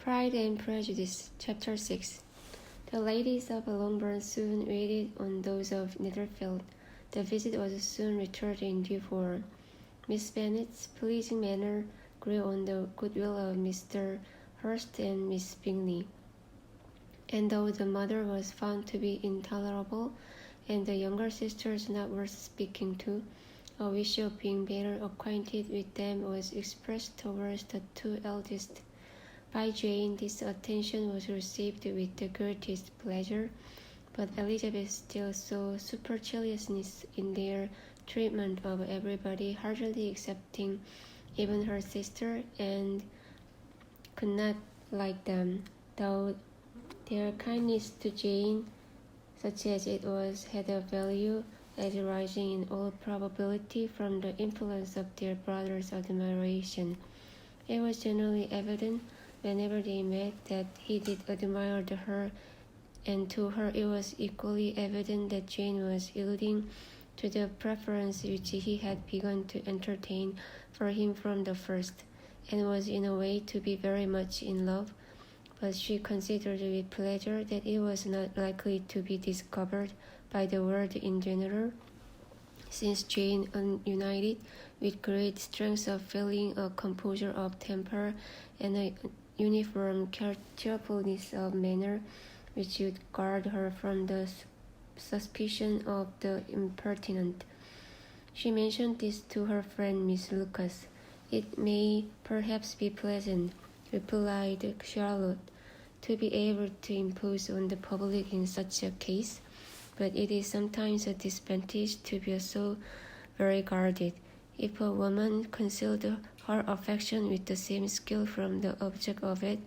Pride and Prejudice, Chapter 6. The ladies of Longbourn soon waited on those of Netherfield. The visit was soon returned in due form. Miss Bennet's pleasing manner grew on the goodwill of Mr. Hurst and Miss Bingley, and though the mother was found to be intolerable, and the younger sisters not worth speaking to, a wish of being better acquainted with them was expressed towards the two eldest. By Jane, this attention was received with the greatest pleasure, but Elizabeth still saw superciliousness in their treatment of everybody, hardly excepting even her sister, and could not like them, though their kindness to Jane, such as it was, had a value as arising in all probability from the influence of their brother's admiration. It was generally evident whenever they met that he did admire her, and to her it was equally evident that Jane was yielding to the preference which he had begun to entertain for him from the first, and was in a way to be very much in love, but she considered with pleasure that it was not likely to be discovered by the world in general, since Jane united with great strength of feeling, a composure of temper, and a uniform cheerfulness of manner, which would guard her from the suspicion of the impertinent. She mentioned this to her friend Miss Lucas. "It may perhaps be pleasant," replied Charlotte, "to be able to impose on the public in such a case, but it is sometimes a disadvantage to be so very guarded. If a woman concealed her affection with the same skill from the object of it,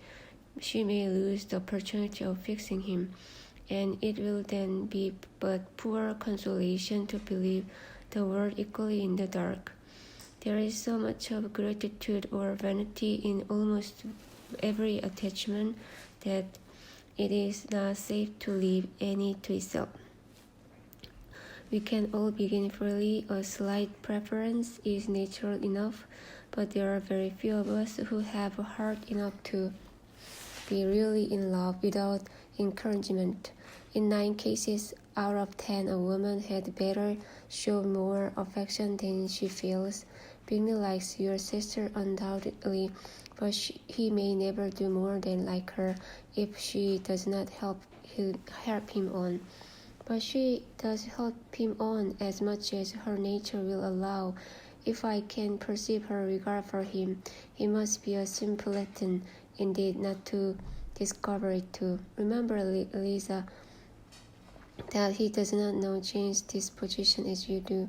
she may lose the opportunity of fixing him, and it will then be but poor consolation to believe the world equally in the dark. There is so much of gratitude or vanity in almost every attachment that it is not safe to leave any to itself. We can all begin freely. A slight preference is natural enough, but there are very few of us who have heart enough to be really in love without encouragement. In 9 cases out of 10, a woman had better show more affection than she feels. Bingley likes your sister undoubtedly, but he may never do more than like her if she does not help him on. But she does help him on as much as her nature will allow. If I can perceive her regard for him, he must be a simpleton indeed not to discover it too. Remember, Eliza, that he does not know Jane's disposition as you do.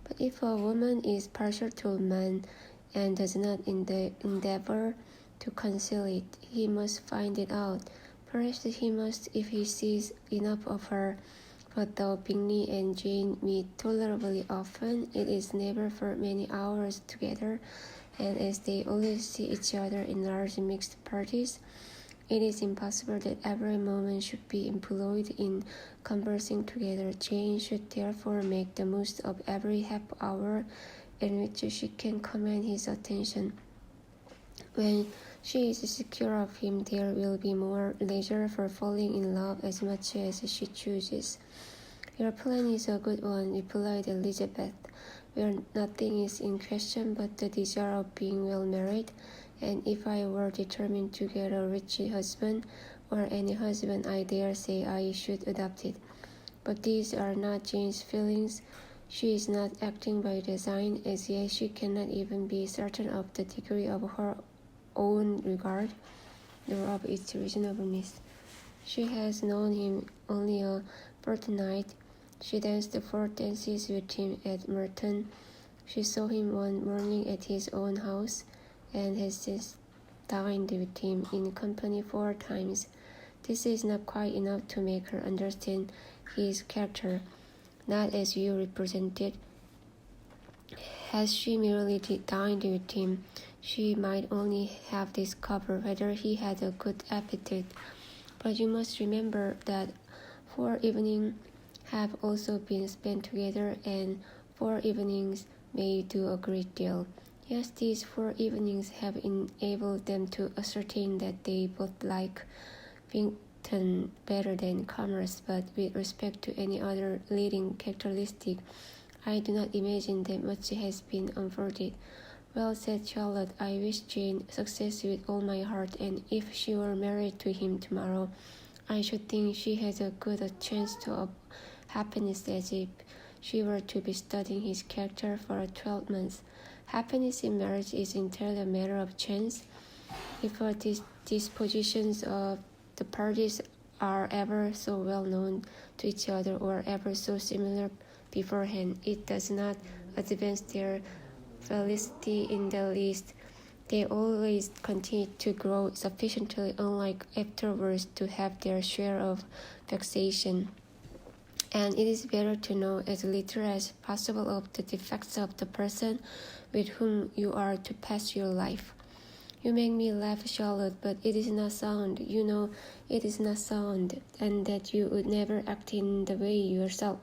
But if a woman is partial to a man and does not endeavor to conceal it, he must find it out. Perhaps he must if he sees enough of her. But though Bingley and Jane meet tolerably often, it is never for many hours together, and as they always see each other in large mixed parties, it is impossible that every moment should be employed in conversing together. Jane should therefore make the most of every half hour in which she can command his attention. When she is secure of him, there will be more leisure for falling in love as much as she chooses. Your plan is a good one, replied Elizabeth, where nothing is in question but the desire of being well married, and if I were determined to get a rich husband, or any husband, I dare say I should adopt it. But these are not Jane's feelings. She is not acting by design. As yet she cannot even be certain of the degree of her own regard, nor of its reasonableness. She has known him only a fortnight. She danced 4 dances with him at Merton. She saw him one morning at his own house, and has since dined with him in company 4 times. This is not quite enough to make her understand his character, not as you represent it. Had she merely dined with him, she might only have discovered whether he had a good appetite. But you must remember that 4 evenings have also been spent together, and 4 evenings may do a great deal. Yes, these 4 evenings have enabled them to ascertain that they both like Bington better than commerce, but with respect to any other leading characteristic, I do not imagine that much has been unfolded. Well, said Charlotte, I wish Jane success with all my heart, and if she were married to him tomorrow, I should think she has as good a chance of happiness as if she were to be studying his character for 12 months. Happiness in marriage is entirely a matter of chance. If the dispositions of the parties are ever so well known to each other or ever so similar beforehand, it does not advance their felicity in the least. They always continue to grow sufficiently unlike afterwards to have their share of vexation. And it is better to know as little as possible of the defects of the person with whom you are to pass your life. You make me laugh, Charlotte, but it is not sound. You know it is not sound, and that you would never act in the way yourself.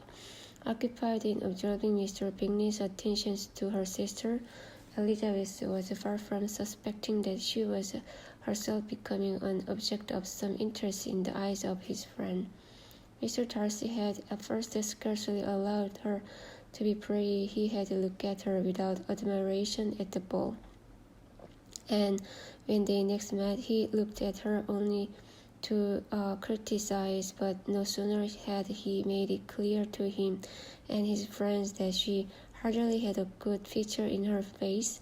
Occupied in observing Mr. Bingley's attentions to her sister, Elizabeth was far from suspecting that she was herself becoming an object of some interest in the eyes of his friend. Mr. Darcy had at first scarcely allowed her to be pretty. He had looked at her without admiration at the ball, and when they next met, he looked at her only to criticize, but no sooner had he made it clear to him and his friends that she hardly had a good feature in her face,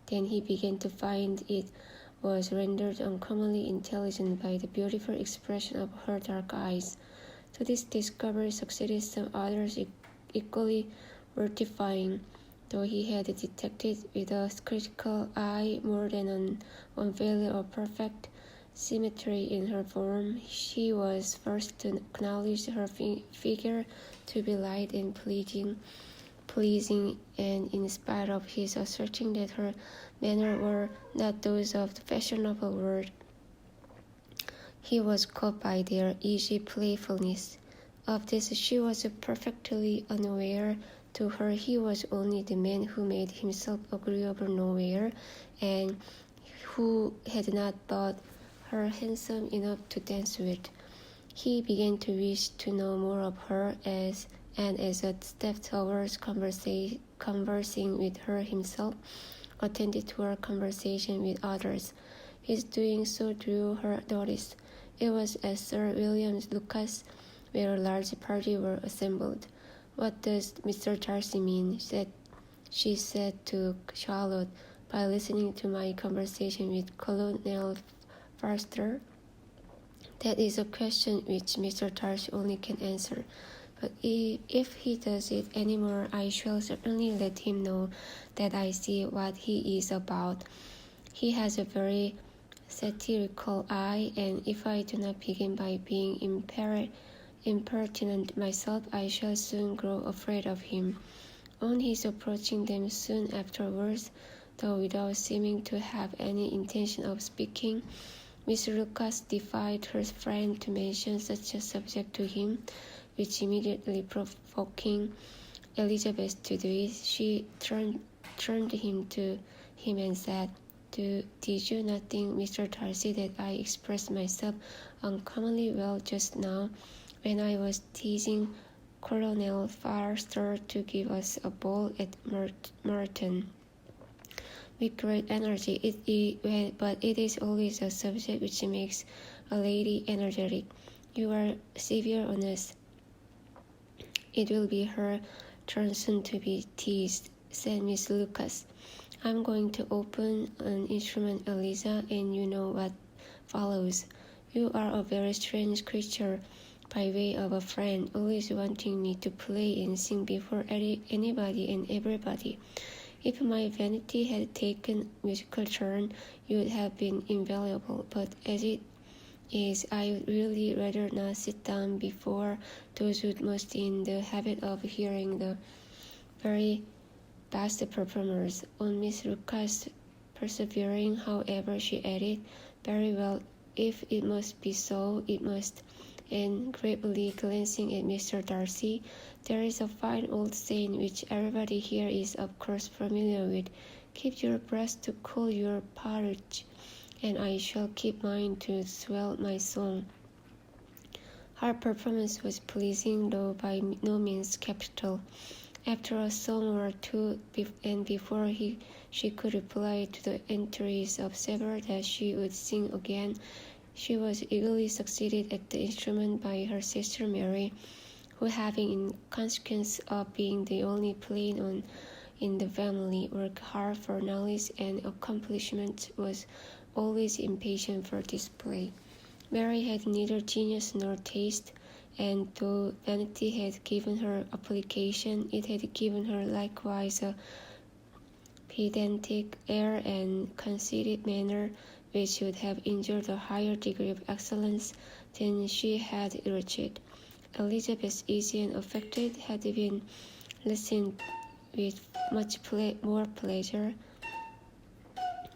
than he began to find it was rendered uncommonly intelligent by the beautiful expression of her dark eyes. To this discovery succeeded some others equally mortifying. Though he had detected with a critical eye more than one failure of perfect symmetry in her form, he was first to acknowledge her figure to be light and pleasing, and in spite of his asserting that her manners were not those of the fashionable world, he was caught by their easy playfulness. Of this she was perfectly unaware. To her he was only the man who made himself agreeable nowhere, and who had not thought her handsome enough to dance with. He began to wish to know more of her, and as a step towards conversing with her himself, attended to her conversation with others. His doing so drew her notice. It was at Sir William Lucas, where a large party were assembled. What does Mr. Darcy mean? She said to Charlotte, by listening to my conversation with Colonel Forster. That is a question which Mr. Darcy only can answer. But if he does it any more, I shall certainly let him know that I see what he is about. He has a very satirical eye, and if I do not begin by being impertinent myself, I shall soon grow afraid of him. On his approaching them soon afterwards, though without seeming to have any intention of speaking, Miss Lucas defied her friend to mention such a subject to him, which immediately provoking Elizabeth to do it, she turned him to him and said, Did you not think, Mr. Darcy, that I expressed myself uncommonly well just now, when I was teasing Colonel Forster to give us a ball at Merton? With great energy, but it is always a subject which makes a lady energetic. You are severe on us. It will be her turn soon to be teased, said Miss Lucas. I'm going to open an instrument, Eliza, and you know what follows. You are a very strange creature, by way of a friend, always wanting me to play and sing before anybody and everybody. If my vanity had taken musical turn, you would have been invaluable, but as it is, I would really rather not sit down before those who must in the habit of hearing the very best performers. On Miss Lucas persevering, however, she added, Very well, if it must be so, it must. And gravely glancing at Mr. Darcy, there is a fine old saying which everybody here is of course familiar with. Keep your breast to cool your porridge, and I shall keep mine to swell my song. Her performance was pleasing, though by no means capital. After a song or two, and before she could reply to the entries of several that she would sing again, she was eagerly succeeded at the instrument by her sister Mary, who, having in consequence of being the only plain one in the family, worked hard for knowledge and accomplishment, was always impatient for display. Mary had neither genius nor taste, and though vanity had given her application, it had given her likewise a pedantic air and conceited manner which would have injured a higher degree of excellence than she had reached. Elizabeth, easy and affected, had been listened with much more pleasure,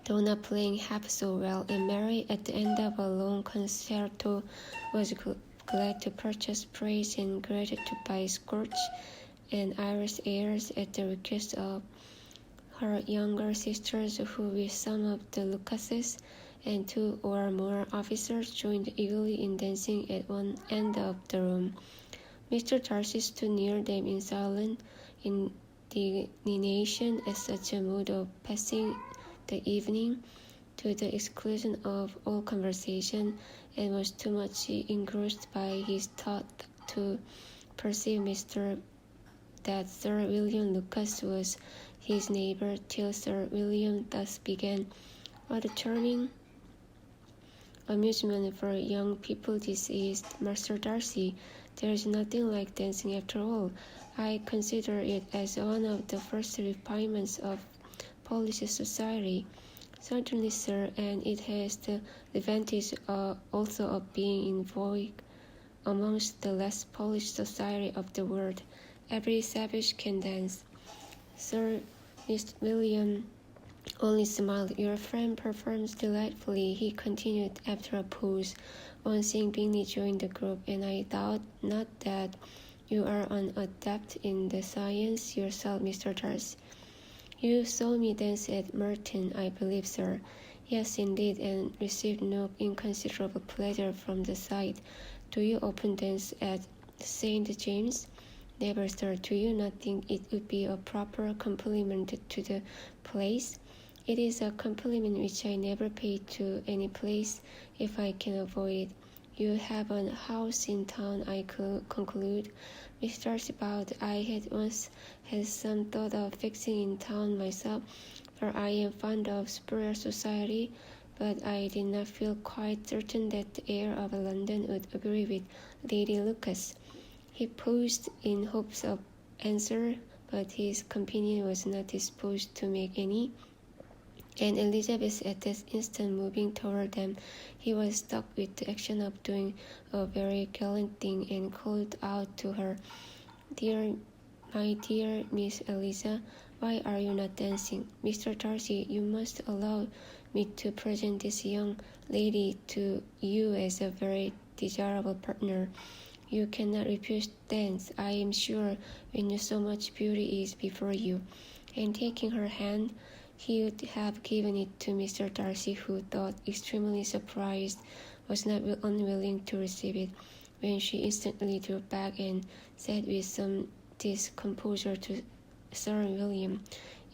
though not playing half so well, and Mary, at the end of a long concerto, was glad to purchase praise and gratitude by Scotch and Irish airs at the request of her younger sisters, who, with some of the Lucases and 2 or more officers, joined eagerly in dancing at one end of the room. Mr. Darcy stood near them in silent indignation at such a mode of passing the evening, to the exclusion of all conversation, and was too much engrossed by his thought to perceive that Sir William Lucas was his neighbour, till Sir William thus began. "What a charming amusement for young people this is, Master Darcy. There is nothing like dancing after all. I consider it as one of the first refinements of Polish society." "Certainly, sir, and it has the advantage also of being in vogue amongst the less polished society of the world. Every savage can dance." Sir William only smiled. "Your friend performs delightfully," he continued after a pause, on seeing Bingley join the group, "and I doubt not that you are an adept in the science yourself, Mr. Darcy." "You saw me dance at Merton, I believe, sir." "Yes, indeed, and received no inconsiderable pleasure from the sight. Do you often dance at St. James?" "Never, sir. Do you not think it would be a proper compliment to the place?" "It is a compliment which I never pay to any place, if I can avoid it." "You have a house in town, I conclude?" Mr. Darcy bowed. "I had once had some thought of fixing in town myself, for I am fond of superior society, but I did not feel quite certain that the air of London would agree with Lady Lucas." He paused in hopes of answer, but his companion was not disposed to make any, and Elizabeth at that instant moving toward them, he was struck with the action of doing a very gallant thing, and called out to her, My dear Miss Eliza, why are you not dancing? Mr. Darcy, you must allow me to present this young lady to you as a very desirable partner. You cannot refuse to dance, I am sure, when so much beauty is before you." And taking her hand, he would have given it to Mr. Darcy, who, though extremely surprised, was not unwilling to receive it, when she instantly drew back and said with some discomposure to Sir William,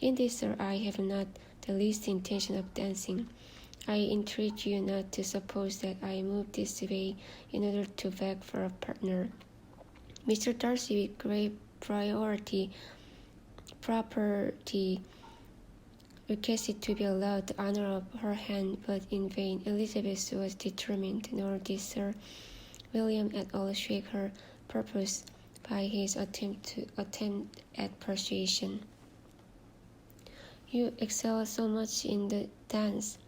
"Indeed, sir, I have not the least intention of dancing. I entreat you not to suppose that I move this way in order to beg for a partner." Mr. Darcy, with great property, requested to be allowed the honor of her hand, but in vain. Elizabeth was determined, nor did Sir William at all shake her purpose by his attempt at persuasion. "You excel so much in the dance,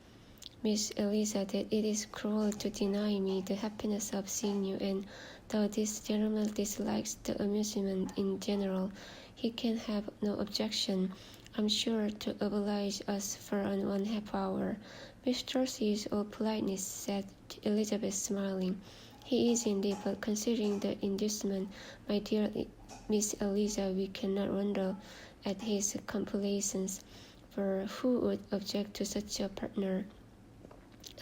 Miss Eliza, that it is cruel to deny me the happiness of seeing you, and though this gentleman dislikes the amusement in general, he can have no objection, I'm sure, to oblige us for 1/2 hour." "Mr. Darcy is all politeness," said Elizabeth, smiling. "He is indeed, but considering the inducement, my dear Miss Eliza, we cannot wonder at his complaisance. However, who would object to such a partner?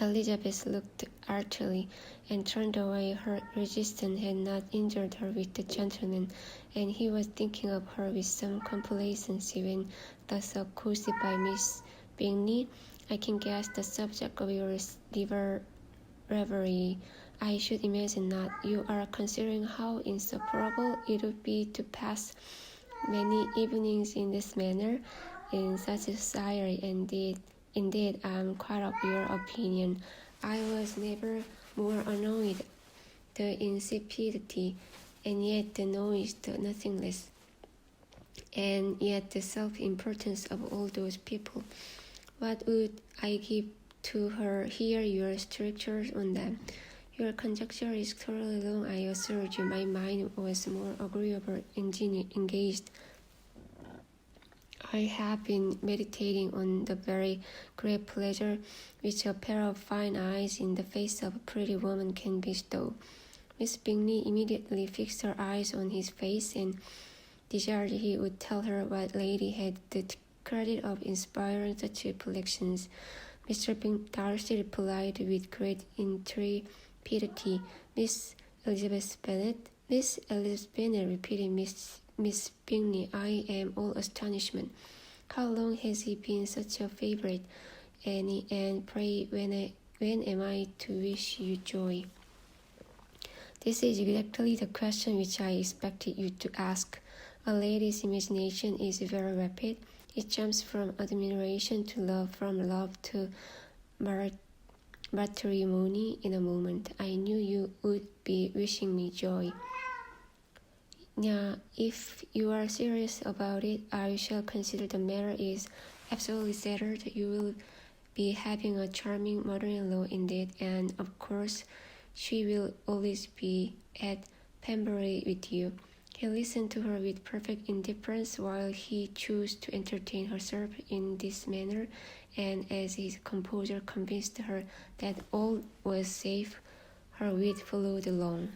Elizabeth looked archly and turned away. Her resistance had not injured her with the gentleman, and he was thinking of her with some complacency when thus accosted by Miss Bingley. "I can guess the subject of your reverie. I should imagine not. You are considering how insufferable it would be to pass many evenings in this manner, in such society. Indeed, I am quite of your opinion. I was never more annoyed. The insipidity, and yet the noise, the nothingness, and yet the self-importance of all those people. What would I give to hear your strictures on them? Your conjecture is thoroughly wrong, I assure you. My mind was more agreeable engaged. I have been meditating on the very great pleasure which a pair of fine eyes in the face of a pretty woman can bestow." Miss Bingley immediately fixed her eyes on his face and desired he would tell her what lady had the credit of inspiring such recollections. Mr. Darcy replied with great intrepidity, "Miss Elizabeth Bennet." "Miss Elizabeth Bennet," repeated Miss Bingley. "I am all astonishment. How long has he been such a favourite? And pray when am I to wish you joy?" "This is exactly the question which I expected you to ask. A lady's imagination is very rapid. It jumps from admiration to love, from love to matrimony in a moment. I knew you would be wishing me joy." "Now, if you are serious about it, I shall consider the matter is absolutely settled. You will be having a charming mother-in-law indeed, and of course she will always be at Pemberley with you." He listened to her with perfect indifference while he chose to entertain herself in this manner, and as his composure convinced her that all was safe, her wit followed along.